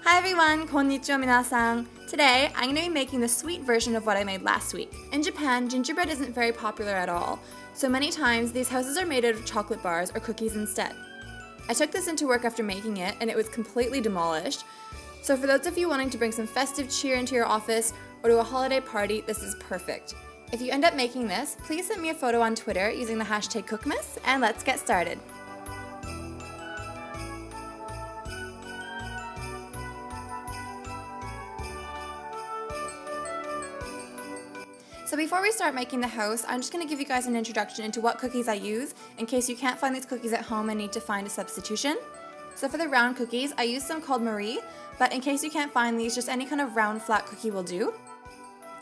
Hi everyone, konnichiwa minasan. Today, I'm going to be making the sweet version of what I made last week. In Japan, gingerbread isn't very popular at all, so many times these houses are made out of chocolate bars or cookies instead. I took this into work after making it, and it was completely demolished. So for those of you wanting to bring some festive cheer into your office or to a holiday party, this is perfect. If you end up making this, please send me a photo on Twitter using the hashtag Cookmas, and let's get started. So before we start making the house, I'm just going to give you guys an introduction into what cookies I use in case you can't find these cookies at home and need to find a substitution. So for the round cookies, I use some called Marie, but in case you can't find these, just any kind of round flat cookie will do.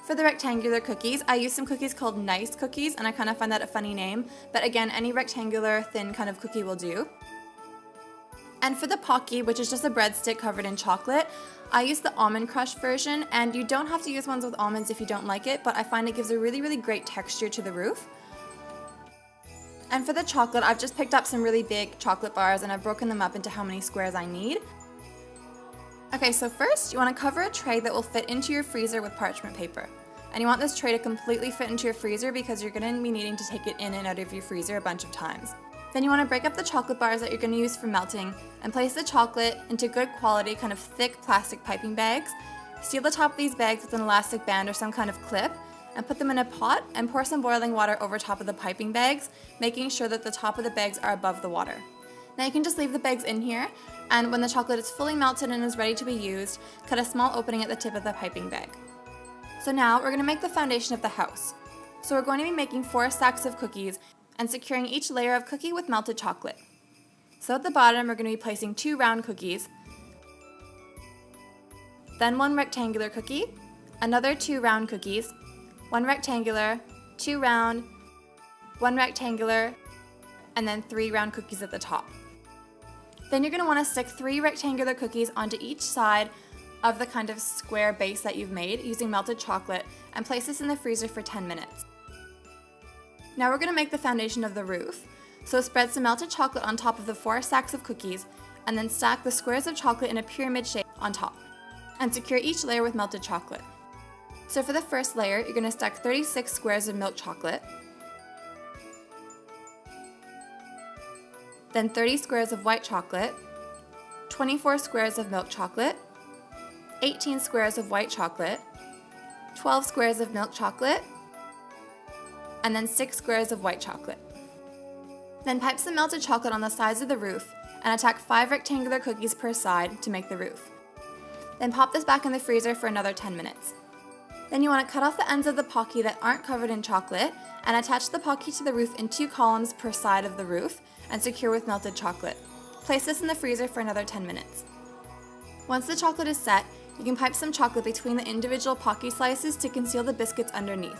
For the rectangular cookies, I use some cookies called Nice cookies, and I kind of find that a funny name, but again, any rectangular thin kind of cookie will do. And for the Pocky, which is just a breadstick covered in chocolate, I use the almond crush version, and you don't have to use ones with almonds if you don't like it, but I find it gives a really great texture to the roof. And for the chocolate, I've just picked up some really big chocolate bars and I've broken them up into how many squares I need. Okay, so first you want to cover a tray that will fit into your freezer with parchment paper. And you want this tray to completely fit into your freezer because you're going to be needing to take it in and out of your freezer a bunch of times. Then you want to break up the chocolate bars that you're going to use for melting and place the chocolate into good quality kind of thick plastic piping bags. Seal the top of these bags with an elastic band or some kind of clip and put them in a pot and pour some boiling water over top of the piping bags, making sure that the top of the bags are above the water. Now you can just leave the bags in here, and when the chocolate is fully melted and is ready to be used, cut a small opening at the tip of the piping bag. So now we're going to make the foundation of the house. So we're going to be making 4 stacks of cookies and securing each layer of cookie with melted chocolate. So at the bottom, we're going to be placing 2 round cookies, then 1 rectangular cookie, another 2 round cookies, 1 rectangular, 2 round, 1 rectangular, and then 3 round cookies at the top. Then you're going to want to stick 3 rectangular cookies onto each side of the kind of square base that you've made using melted chocolate and place this in the freezer for 10 minutes. Now we're going to make the foundation of the roof. So spread some melted chocolate on top of the 4 stacks of cookies and then stack the squares of chocolate in a pyramid shape on top and secure each layer with melted chocolate. So for the first layer, you're going to stack 36 squares of milk chocolate, then 30 squares of white chocolate, 24 squares of milk chocolate, 18 squares of white chocolate, 12 squares of milk chocolate, and then 6 squares of white chocolate. Then pipe some melted chocolate on the sides of the roof and attack 5 rectangular cookies per side to make the roof. Then pop this back in the freezer for another 10 minutes. Then you want to cut off the ends of the Pocky that aren't covered in chocolate and attach the Pocky to the roof in 2 columns per side of the roof and secure with melted chocolate. Place this in the freezer for another 10 minutes. Once the chocolate is set, you can pipe some chocolate between the individual Pocky slices to conceal the biscuits underneath.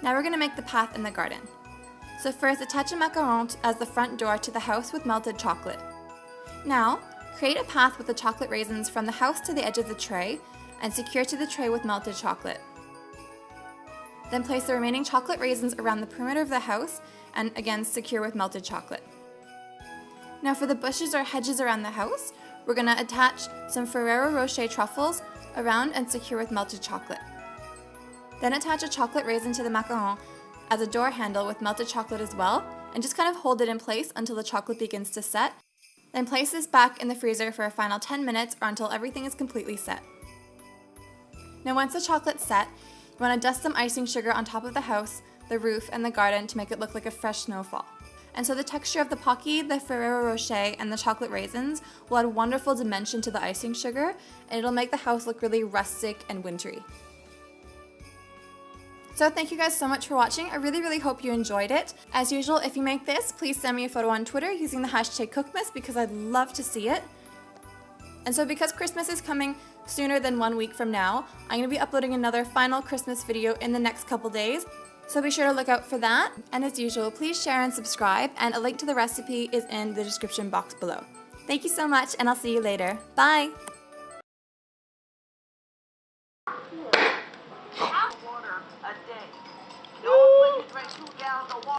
Now we're going to make the path in the garden. So first, attach a macaron as the front door to the house with melted chocolate. Now, create a path with the chocolate raisins from the house to the edge of the tray and secure to the tray with melted chocolate. Then place the remaining chocolate raisins around the perimeter of the house and again secure with melted chocolate. Now for the bushes or hedges around the house, we're going to attach some Ferrero Rocher truffles around and secure with melted chocolate. Then attach a chocolate raisin to the macaron as a door handle with melted chocolate as well, and just kind of hold it in place until the chocolate begins to set. Then place this back in the freezer for a final 10 minutes or until everything is completely set. Now once the chocolate's set, you want to dust some icing sugar on top of the house, the roof, and the garden to make it look like a fresh snowfall. And so the texture of the Pocky, the Ferrero Rocher, and the chocolate raisins will add wonderful dimension to the icing sugar, and it'll make the house look really rustic and wintry. So thank you guys so much for watching. I really hope you enjoyed it. As usual, if you make this, please send me a photo on Twitter using the hashtag Cookmas because I'd love to see it. And so because Christmas is coming sooner than 1 week from now, I'm going to be uploading another final Christmas video in the next couple days. So be sure to look out for that. And as usual, please share and subscribe, and a link to the recipe is in the description box below. Thank you so much, and I'll see you later. Bye!